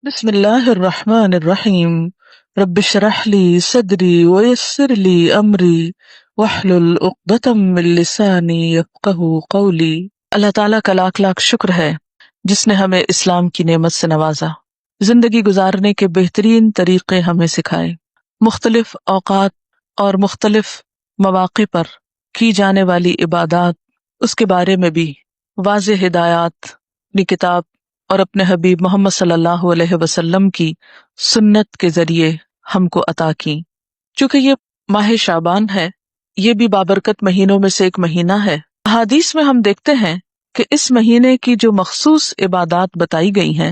بسم اللہ الرحمن الرحیم رب اشرح لی صدری ویسر لی امری واحلل عقدۃ من لسانی یفقہوا قولی۔ اللہ تعالیٰ کا لاکھ لاکھ شکر ہے جس نے ہمیں اسلام کی نعمت سے نوازا، زندگی گزارنے کے بہترین طریقے ہمیں سکھائے، مختلف اوقات اور مختلف مواقع پر کی جانے والی عبادات، اس کے بارے میں بھی واضح ہدایات اپنی کتاب اور اپنے حبیب محمد صلی اللہ علیہ وسلم کی سنت کے ذریعے ہم کو عطا کی۔ چونکہ یہ ماہ شعبان ہے، یہ بھی بابرکت مہینوں میں سے ایک مہینہ ہے۔ احادیث میں ہم دیکھتے ہیں کہ اس مہینے کی جو مخصوص عبادات بتائی گئی ہیں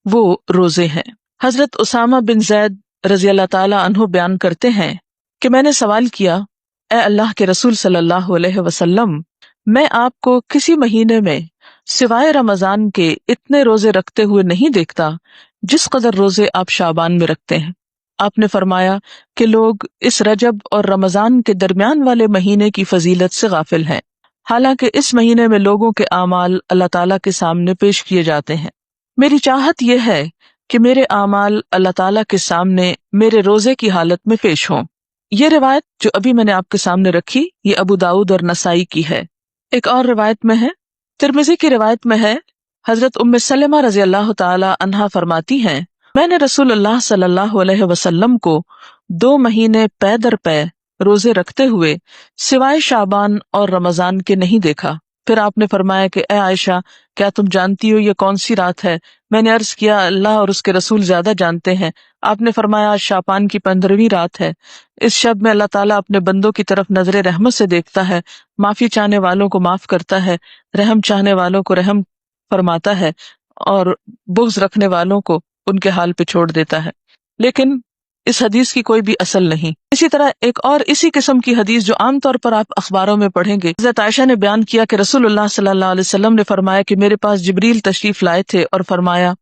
وہ روزے ہیں۔ حضرت اسامہ بن زید رضی اللہ تعالی عنہ بیان کرتے ہیں کہ میں نے سوال کیا، اے اللہ کے رسول صلی اللہ علیہ وسلم، میں آپ کو کسی مہینے میں سوائے رمضان کے اتنے روزے رکھتے ہوئے نہیں دیکھتا جس قدر روزے آپ شعبان میں رکھتے ہیں۔ آپ نے فرمایا کہ لوگ اس رجب اور رمضان کے درمیان والے مہینے کی فضیلت سے غافل ہیں، حالانکہ اس مہینے میں لوگوں کے اعمال اللہ تعالیٰ کے سامنے پیش کیے جاتے ہیں۔ میری چاہت یہ ہے کہ میرے اعمال اللہ تعالیٰ کے سامنے میرے روزے کی حالت میں پیش ہوں۔ یہ روایت جو ابھی میں نے آپ کے سامنے رکھی، یہ ابو داؤد اور نسائی کی ہے۔ ایک اور روایت میں ہے، ترمذی کی روایت میں ہے، حضرت ام سلمہ رضی اللہ تعالی عنہا فرماتی ہیں، میں نے رسول اللہ صلی اللہ علیہ وسلم کو 2 مہینے پے در پے روزے رکھتے ہوئے سوائے شعبان اور رمضان کے نہیں دیکھا۔ پھر آپ نے فرمایا کہ اے عائشہ، کیا تم جانتی ہو یہ کون سی رات ہے؟ میں نے عرض کیا، اللہ اور اس کے رسول زیادہ جانتے ہیں۔ آپ نے فرمایا، آج شعبان کی 15ویں رات ہے۔ اس شب میں اللہ تعالیٰ اپنے بندوں کی طرف نظر رحمت سے دیکھتا ہے، معافی چاہنے والوں کو معاف کرتا ہے، رحم چاہنے والوں کو رحم فرماتا ہے اور بغض رکھنے والوں کو ان کے حال پہ چھوڑ دیتا ہے۔ لیکن اس حدیث کی کوئی بھی اصل نہیں۔ اسی طرح ایک اور اسی قسم کی حدیث جو عام طور پر آپ اخباروں میں پڑھیں گے، حضرت عائشہ نے بیان کیا کہ رسول اللہ صلی اللہ علیہ وسلم نے فرمایا کہ میرے پاس جبریل تشریف لائے تھے اور فرمایا،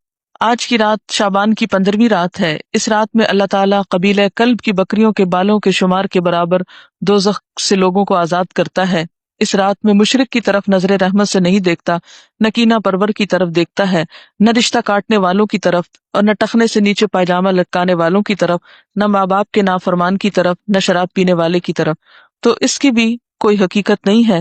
آج کی رات شعبان کی 15ویں رات ہے، اس رات میں اللہ تعالیٰ قبیلہ کلب کی بکریوں کے بالوں کے شمار کے برابر دوزخ سے لوگوں کو آزاد کرتا ہے۔ اس رات میں مشرک کی طرف نظر رحمت سے نہیں دیکھتا، نہ کینہ پرور کی طرف دیکھتا ہے، نہ رشتہ کاٹنے والوں کی طرف، اور نہ ٹخنے سے نیچے پائجامہ لٹکانے والوں کی طرف، نہ ماں باپ کے نافرمان کی طرف، نہ شراب پینے والے کی طرف۔ تو اس کی بھی کوئی حقیقت نہیں ہے۔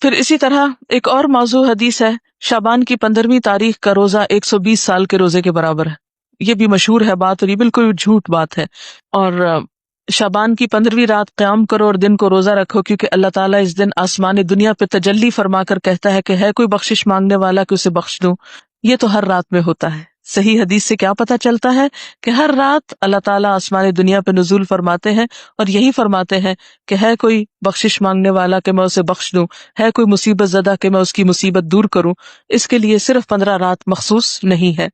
پھر اسی طرح ایک اور موضوع حدیث ہے، شعبان کی 15ویں تاریخ کا روزہ 120 سال کے روزے کے برابر ہے۔ یہ بھی مشہور ہے بات، اور یہ بالکل جھوٹ بات ہے۔ اور شعبان کی 15ویں رات قیام کرو اور دن کو روزہ رکھو، کیونکہ اللہ تعالیٰ اس دن آسمان دنیا پہ تجلی فرما کر کہتا ہے کہ ہے کوئی بخشش مانگنے والا کہ اسے بخش دوں۔ یہ تو ہر رات میں ہوتا ہے۔ صحیح حدیث سے کیا پتہ چلتا ہے کہ ہر رات اللہ تعالیٰ آسمان دنیا پہ نزول فرماتے ہیں اور یہی فرماتے ہیں کہ ہے کوئی بخشش مانگنے والا کہ میں اسے بخش دوں، ہے کوئی مصیبت زدہ کہ میں اس کی مصیبت دور کروں۔ اس کے لیے صرف 15 رات مخصوص نہیں ہے۔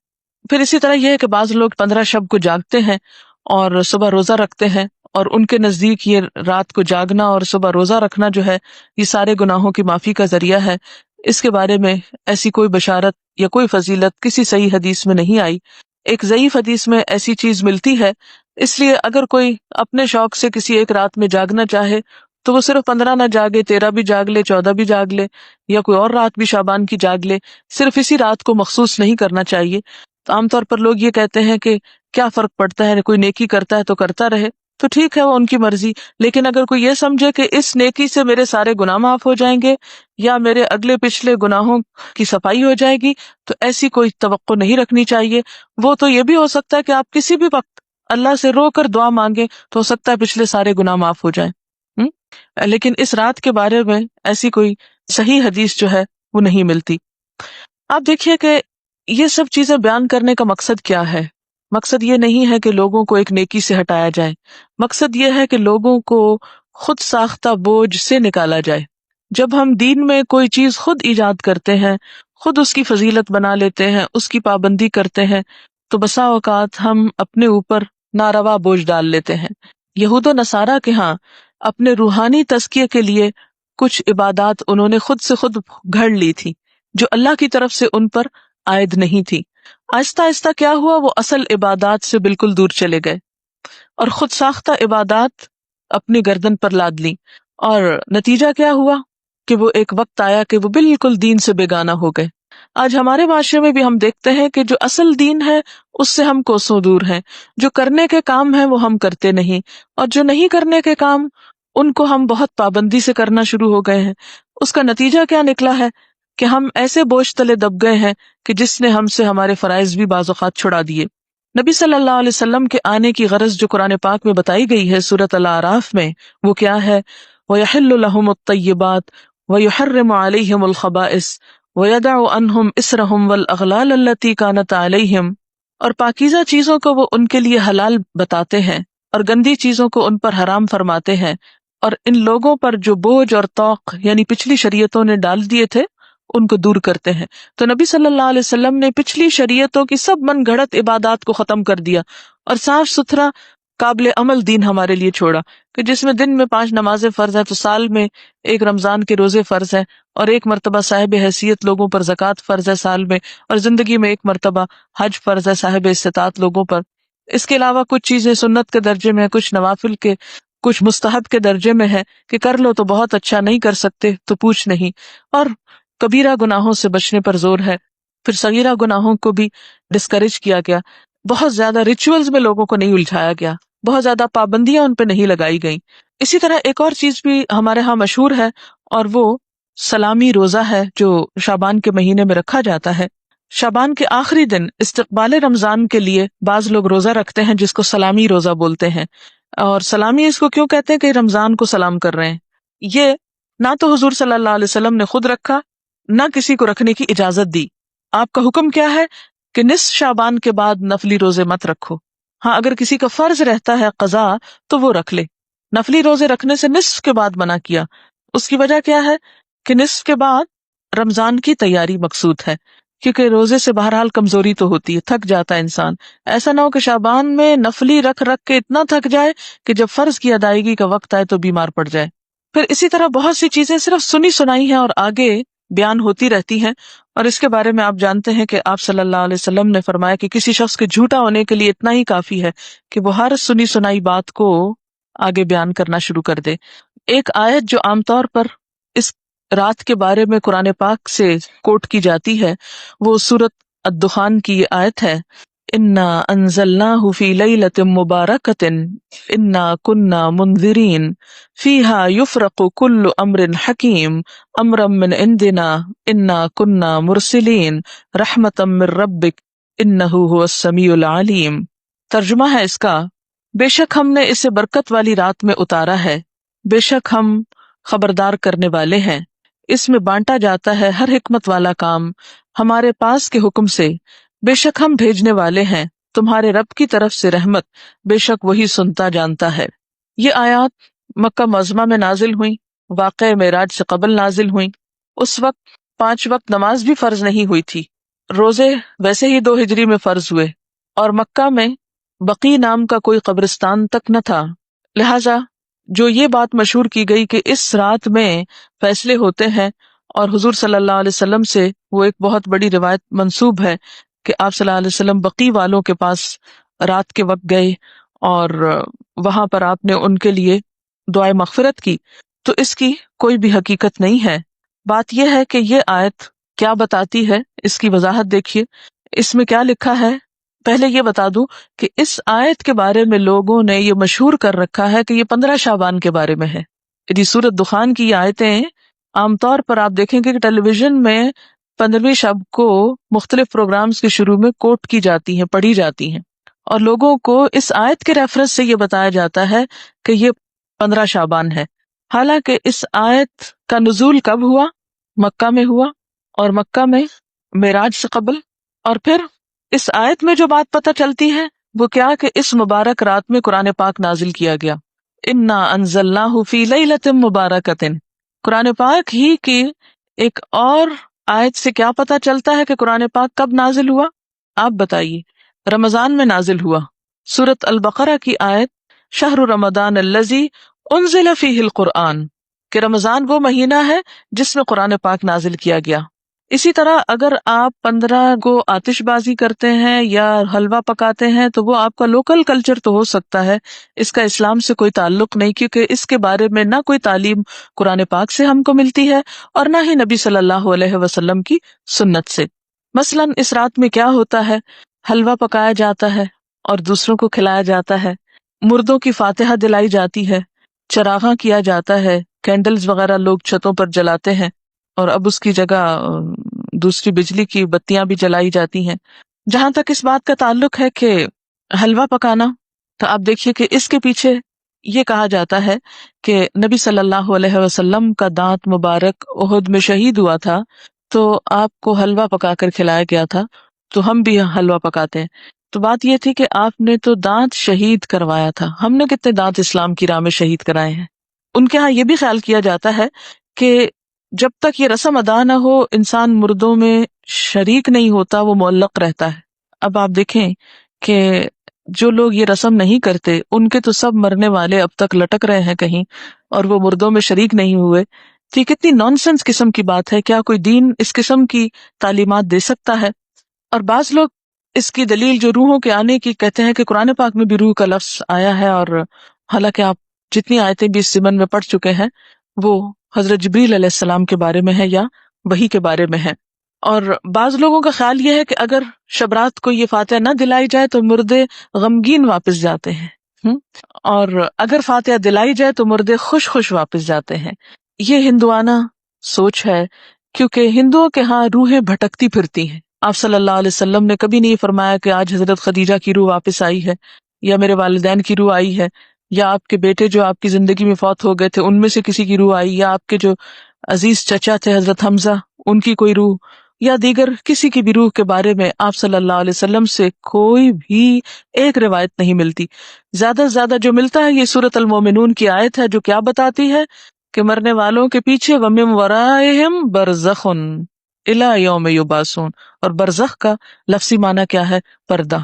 پھر اسی طرح یہ ہے کہ بعض لوگ 15 شب کو جاگتے ہیں اور صبح روزہ رکھتے ہیں، اور ان کے نزدیک یہ رات کو جاگنا اور صبح روزہ رکھنا جو ہے یہ سارے گناہوں کی معافی کا ذریعہ ہے۔ اس کے بارے میں ایسی کوئی بشارت یا کوئی فضیلت کسی صحیح حدیث میں نہیں آئی۔ ایک ضعیف حدیث میں ایسی چیز ملتی ہے، اس لیے اگر کوئی اپنے شوق سے کسی ایک رات میں جاگنا چاہے تو وہ صرف 15 نہ جاگے، 13 بھی جاگ لے، 14 بھی جاگ لے، یا کوئی اور رات بھی شعبان کی جاگ لے، صرف اسی رات کو مخصوص نہیں کرنا چاہیے۔ تو عام طور پر لوگ یہ کہتے ہیں کہ کیا فرق پڑتا ہے، کوئی نیکی کرتا ہے تو کرتا رہے، تو ٹھیک ہے، وہ ان کی مرضی۔ لیکن اگر کوئی یہ سمجھے کہ اس نیکی سے میرے سارے گناہ معاف ہو جائیں گے یا میرے اگلے پچھلے گناہوں کی صفائی ہو جائے گی، تو ایسی کوئی توقع نہیں رکھنی چاہیے۔ وہ تو یہ بھی ہو سکتا ہے کہ آپ کسی بھی وقت اللہ سے رو کر دعا مانگیں تو ہو سکتا ہے پچھلے سارے گناہ معاف ہو جائیں۔ لیکن اس رات کے بارے میں ایسی کوئی صحیح حدیث جو ہے وہ نہیں ملتی۔ آپ دیکھیے کہ یہ سب چیزیں بیان کرنے کا مقصد کیا ہے۔ مقصد یہ نہیں ہے کہ لوگوں کو ایک نیکی سے ہٹایا جائے، مقصد یہ ہے کہ لوگوں کو خود ساختہ بوجھ سے نکالا جائے۔ جب ہم دین میں کوئی چیز خود ایجاد کرتے ہیں، خود اس کی فضیلت بنا لیتے ہیں، اس کی پابندی کرتے ہیں، تو بسا اوقات ہم اپنے اوپر ناروا بوجھ ڈال لیتے ہیں۔ یہود و نصارہ کے ہاں اپنے روحانی تزکیے کے لیے کچھ عبادات انہوں نے خود سے خود گھڑ لی تھی جو اللہ کی طرف سے ان پر عائد نہیں تھی۔ آہستہ آہستہ کیا ہوا، وہ اصل عبادات سے بالکل دور چلے گئے اور خود ساختہ عبادات اپنی گردن پر لاد لی، اور نتیجہ کیا ہوا کہ وہ ایک وقت آیا کہ وہ بالکل دین سے بیگانہ ہو گئے۔ آج ہمارے معاشرے میں بھی ہم دیکھتے ہیں کہ جو اصل دین ہے اس سے ہم کوسوں دور ہیں، جو کرنے کے کام ہیں وہ ہم کرتے نہیں، اور جو نہیں کرنے کے کام ان کو ہم بہت پابندی سے کرنا شروع ہو گئے ہیں۔ اس کا نتیجہ کیا نکلا ہے کہ ہم ایسے بوجھ تلے دب گئے ہیں کہ جس نے ہم سے ہمارے فرائض بھی بعض اوقات چھڑا دیے۔ نبی صلی اللہ علیہ وسلم کے آنے کی غرض جو قرآن پاک میں بتائی گئی ہے سورۃ الاعراف میں، وہ کیا ہے؟ وَيَحِلُّ لَهُمُ الطَّيِّبَاتُ وَيُحَرِّمُ عَلَيْهِمُ الْخَبَائِثَ وَيَدَعُ عَنْهُمْ إِصْرَهُمْ وَالْأَغْلَالَ الَّتِي كَانَتْ عَلَيْهِمْ، اور پاکیزہ چیزوں کو وہ ان کے لیے حلال بتاتے ہیں اور گندی چیزوں کو ان پر حرام فرماتے ہیں، اور ان لوگوں پر جو بوجھ اور طوق یعنی پچھلی شریعتوں نے ڈال دیے تھے ان کو دور کرتے ہیں۔ تو نبی صلی اللہ علیہ وسلم نے پچھلی شریعتوں کی سب من گھڑت عبادات کو ختم کر دیا اور صاف ستھرا قابل عمل دین ہمارے لیے چھوڑا، کہ جس میں دن میں 5 نمازیں فرض ہیں تو سال میں ایک رمضان کے روزے فرض ہیں، اور ایک مرتبہ صاحب حیثیت لوگوں پر زکوٰۃ فرض ہے سال میں، اور زندگی میں ایک مرتبہ حج فرض ہے صاحب استطاعت لوگوں پر۔ اس کے علاوہ کچھ چیزیں سنت کے درجے میں، کچھ نوافل کے، کچھ مستحب کے درجے میں ہے کہ کر لو تو بہت اچھا، نہیں کر سکتے تو پوچھ نہیں، اور کبیرہ گناہوں سے بچنے پر زور ہے۔ پھر صغیرہ گناہوں کو بھی ڈسکریج کیا گیا، بہت زیادہ ریچولز میں لوگوں کو نہیں الجھایا گیا، بہت زیادہ پابندیاں ان پہ نہیں لگائی گئیں۔ اسی طرح ایک اور چیز بھی ہمارے ہاں مشہور ہے، اور وہ سلامی روزہ ہے جو شعبان کے مہینے میں رکھا جاتا ہے۔ شعبان کے آخری دن استقبال رمضان کے لیے بعض لوگ روزہ رکھتے ہیں جس کو سلامی روزہ بولتے ہیں، اور سلامی اس کو کیوں کہتے ہیں کہ رمضان کو سلام کر رہے ہیں۔ یہ نہ تو حضور صلی اللہ علیہ وسلم نے خود رکھا، نہ کسی کو رکھنے کی اجازت دی۔ آپ کا حکم کیا ہے کہ نصف شعبان کے بعد نفلی روزے مت رکھو۔ ہاں اگر کسی کا فرض رہتا ہے قضا تو وہ رکھ لے، نفلی روزے رکھنے سے نصف کے بعد منع کیا۔ اس کی وجہ کیا ہے کہ نصف کے بعد رمضان کی تیاری مقصود ہے، کیونکہ روزے سے بہرحال کمزوری تو ہوتی ہے، تھک جاتا ہے انسان۔ ایسا نہ ہو کہ شعبان میں نفلی رکھ کے اتنا تھک جائے کہ جب فرض کی ادائیگی کا وقت آئے تو بیمار پڑ جائے۔ پھر اسی طرح بہت سی چیزیں صرف سنی سنائی ہیں اور آگے بیان ہوتی رہتی ہیں، اور اس کے بارے میں آپ جانتے ہیں کہ آپ صلی اللہ علیہ وسلم نے فرمایا کہ کسی شخص کے جھوٹا ہونے کے لیے اتنا ہی کافی ہے کہ وہ ہر سنی سنائی بات کو آگے بیان کرنا شروع کر دے۔ ایک آیت جو عام طور پر اس رات کے بارے میں قرآن پاک سے کوٹ کی جاتی ہے وہ سورۃ الدخان کی یہ آیت ہے، انا انزلناہ فی لیلۃ مبارکۃ انا کنا منذرین فیہا یفرق کل امر حکیم امرا من عندنا انا کنا مرسلین رحمتا من ربک انہ هو السمیع العلیم۔ ترجمہ ہے اس کا، بے شک ہم نے اسے برکت والی رات میں اتارا ہے، بے شک ہم خبردار کرنے والے ہیں، اس میں بانٹا جاتا ہے ہر حکمت والا کام ہمارے پاس کے حکم سے، بے شک ہم بھیجنے والے ہیں تمہارے رب کی طرف سے رحمت، بے شک وہی سنتا جانتا ہے۔ یہ آیات مکہ معظمہ میں نازل ہوئیں، واقعہ معراج سے قبل نازل ہوئیں۔ اس وقت 5 وقت نماز بھی فرض نہیں ہوئی تھی، روزے ویسے ہی 2 ہجری میں فرض ہوئے، اور مکہ میں بقی نام کا کوئی قبرستان تک نہ تھا، لہذا جو یہ بات مشہور کی گئی کہ اس رات میں فیصلے ہوتے ہیں، اور حضور صلی اللہ علیہ وسلم سے وہ ایک بہت بڑی روایت منسوب ہے کہ آپ صلی اللہ علیہ وسلم بقی والوں کے پاس رات کے وقت گئے اور وہاں پر آپ نے ان کے لیے دعائے مغفرت کی، تو اس کی کوئی بھی حقیقت نہیں ہے۔ بات یہ ہے کہ یہ آیت کیا بتاتی ہے، اس کی وضاحت دیکھیے، اس میں کیا لکھا ہے۔ پہلے یہ بتا دوں کہ اس آیت کے بارے میں لوگوں نے یہ مشہور کر رکھا ہے کہ یہ 15 شعبان کے بارے میں ہے۔ یہ سورۃ دخان کی یہ آیتیں عام طور پر آپ دیکھیں گے کہ ٹیلی ویژن میں 15ویں شب کو مختلف پروگرامز کے شروع میں کوٹ کی جاتی ہیں، پڑھی جاتی ہیں، اور لوگوں کو اس آیت کے ریفرنس سے یہ بتایا جاتا ہے کہ یہ 15 شعبان ہے، حالانکہ اس آیت کا نزول کب ہوا؟ مکہ میں ہوا، اور مکہ میں معراج سے قبل۔ اور پھر اس آیت میں جو بات پتہ چلتی ہے وہ کیا کہ اس مبارک رات میں قرآن پاک نازل کیا گیا، انا انزلناہ فی لیلۃ مبارکۃ۔ قرآن پاک ہی کی ایک اور آیت سے کیا پتہ چلتا ہے کہ قرآن پاک کب نازل ہوا؟ آپ بتائیے۔ رمضان میں نازل ہوا۔ سورۃ البقرہ کی آیت شہر رمضان الذی انزل فیہ القرآن، کہ رمضان وہ مہینہ ہے جس میں قرآن پاک نازل کیا گیا۔ اسی طرح اگر آپ 15 کو آتش بازی کرتے ہیں یا حلوہ پکاتے ہیں تو وہ آپ کا لوکل کلچر تو ہو سکتا ہے، اس کا اسلام سے کوئی تعلق نہیں، کیونکہ اس کے بارے میں نہ کوئی تعلیم قرآن پاک سے ہم کو ملتی ہے اور نہ ہی نبی صلی اللہ علیہ وسلم کی سنت سے۔ مثلاً اس رات میں کیا ہوتا ہے، حلوہ پکایا جاتا ہے اور دوسروں کو کھلایا جاتا ہے، مردوں کی فاتحہ دلائی جاتی ہے، چراغاں کیا جاتا ہے، کینڈلز وغیرہ لوگ چھتوں پر جلاتے ہیں، اور اب اس کی جگہ دوسری بجلی کی بتیاں بھی جلائی جاتی ہیں۔ جہاں تک اس بات کا تعلق ہے کہ حلوہ پکانا، تو آپ دیکھیے کہ اس کے پیچھے یہ کہا جاتا ہے کہ نبی صلی اللہ علیہ وسلم کا دانت مبارک احد میں شہید ہوا تھا، تو آپ کو حلوہ پکا کر کھلایا گیا تھا، تو ہم بھی حلوہ پکاتے ہیں۔ تو بات یہ تھی کہ آپ نے تو دانت شہید کروایا تھا، ہم نے کتنے دانت اسلام کی راہ میں شہید کرائے ہیں۔ ان کے ہاں یہ بھی خیال کیا جاتا ہے کہ جب تک یہ رسم ادا نہ ہو انسان مردوں میں شریک نہیں ہوتا، وہ معلق رہتا ہے۔ اب آپ دیکھیں کہ جو لوگ یہ رسم نہیں کرتے ان کے تو سب مرنے والے اب تک لٹک رہے ہیں کہیں، اور وہ مردوں میں شریک نہیں ہوئے، تو یہ کتنی نان سینس قسم کی بات ہے۔ کیا کوئی دین اس قسم کی تعلیمات دے سکتا ہے؟ اور بعض لوگ اس کی دلیل جو روحوں کے آنے کی کہتے ہیں کہ قرآن پاک میں بھی روح کا لفظ آیا ہے، اور حالانکہ آپ جتنی آیتیں بھی اس ضمن میں پڑھ چکے ہیں وہ حضرت جبریل علیہ السلام کے بارے میں ہے یا وحی کے بارے میں ہے۔ اور بعض لوگوں کا خیال یہ ہے کہ اگر شب رات کو یہ فاتحہ نہ دلائی جائے تو مردے غمگین واپس جاتے ہیں، اور اگر فاتحہ دلائی جائے تو مردے خوش خوش واپس جاتے ہیں۔ یہ ہندوانہ سوچ ہے، کیونکہ ہندوؤں کے ہاں روحیں بھٹکتی پھرتی ہیں۔ آپ صلی اللہ علیہ وسلم نے کبھی نہیں فرمایا کہ آج حضرت خدیجہ کی روح واپس آئی ہے، یا میرے والدین کی روح آئی ہے، یا آپ کے بیٹے جو آپ کی زندگی میں فوت ہو گئے تھے ان میں سے کسی کی روح آئی، یا آپ کے جو عزیز چچا تھے حضرت حمزہ ان کی کوئی روح، یا دیگر کسی کی بھی روح کے بارے میں آپ صلی اللہ علیہ وسلم سے کوئی بھی ایک روایت نہیں ملتی۔ زیادہ سے زیادہ جو ملتا ہے یہ سورۃ المومنون کی آیت ہے جو کیا بتاتی ہے کہ مرنے والوں کے پیچھے وَمِن وَرَائِهِمْ بَرْزَخٌ إِلَى يَوْمِ يُبْعَثُونَ، اور برزخ کا لفظی معنی کیا ہے؟ پردہ،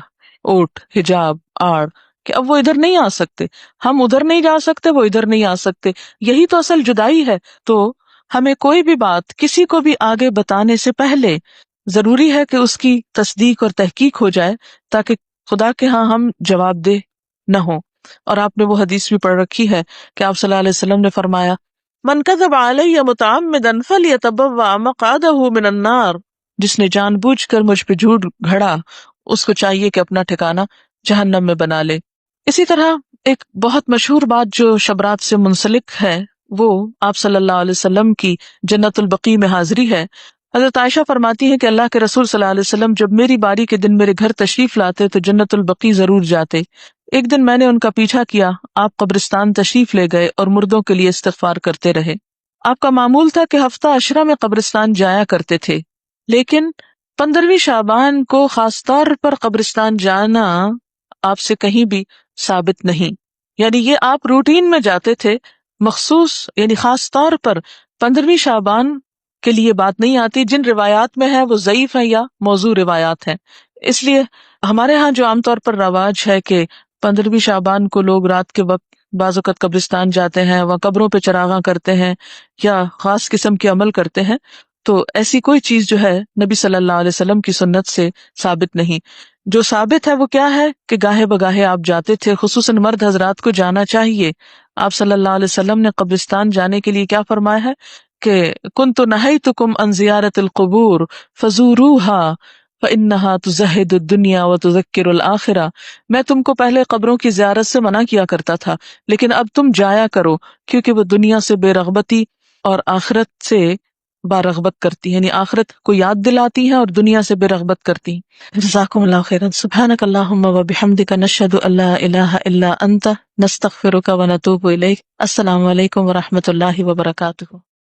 اوٹ، حجاب، آڑ، کہ اب وہ ادھر نہیں آ سکتے، ہم ادھر نہیں جا سکتے، وہ ادھر نہیں آ سکتے۔ یہی تو اصل جدائی ہے۔ تو ہمیں کوئی بھی بات کسی کو بھی آگے بتانے سے پہلے ضروری ہے کہ اس کی تصدیق اور تحقیق ہو جائے، تاکہ خدا کے ہاں ہم جواب دہ نہ ہوں۔ اور آپ نے وہ حدیث بھی پڑھ رکھی ہے کہ آپ صلی اللہ علیہ وسلم نے فرمایا من کذب علی متعمدا فلیتبوأ مقعدہ من النار، جس نے جان بوجھ کر مجھ پہ جھوٹ گھڑا اس کو چاہیے کہ اپنا ٹھکانہ جہنم میں بنا لے۔ اسی طرح ایک بہت مشہور بات جو شبرات سے منسلک ہے وہ آپ صلی اللہ علیہ وسلم کی جنت البقیع میں حاضری ہے۔ حضرت عائشہ فرماتی ہیں کہ اللہ کے رسول صلی اللہ علیہ وسلم جب میری باری کے دن میرے گھر تشریف لاتے تو جنت البقیع ضرور جاتے۔ ایک دن میں نے ان کا پیچھا کیا، آپ قبرستان تشریف لے گئے اور مردوں کے لیے استغفار کرتے رہے۔ آپ کا معمول تھا کہ ہفتہ عشرہ میں قبرستان جایا کرتے تھے، لیکن 15ویں شعبان کو خاص طور پر قبرستان جانا آپ سے کہیں بھی ثابت نہیں، یعنی یہ آپ روٹین میں جاتے تھے، مخصوص یعنی خاص طور پر 15ویں شعبان کے لیے بات نہیں آتی۔ جن روایات میں ہے وہ ضعیف ہے یا موضوع روایات ہیں۔ اس لیے ہمارے ہاں جو عام طور پر رواج ہے کہ 15ویں شعبان کو لوگ رات کے وقت بعض اوقات قبرستان جاتے ہیں، وہاں قبروں پہ چراغاں کرتے ہیں یا خاص قسم کے عمل کرتے ہیں، تو ایسی کوئی چیز جو ہے نبی صلی اللہ علیہ وسلم کی سنت سے ثابت نہیں۔ جو ثابت ہے وہ کیا ہے کہ گاہے بگاہے آپ جاتے تھے، خصوصاً مرد حضرات کو جانا چاہیے۔ آپ صلی اللہ علیہ وسلم نے قبرستان جانے کے لیے کیا فرمایا ہے کہ کنت نہیتکم عن زیارت القبور فزوروها فإنها تزہد الدنیا وتذکر الآخرہ، میں تم کو پہلے قبروں کی زیارت سے منع کیا کرتا تھا، لیکن اب تم جایا کرو کیونکہ وہ دنیا سے بے رغبتی اور آخرت سے بارغبت کرتی ہے، یعنی آخرت کو یاد دلاتی ہے اور دنیا سے بے رغبت کرتی ہیں۔ جزاکم اللہ خیرا، سبحانک اللہم وبحمدک، نشہد ان لا الہ الا انت، نستغفرک ونتوب الیک۔ السلام علیکم ورحمۃ اللہ وبرکاتہ۔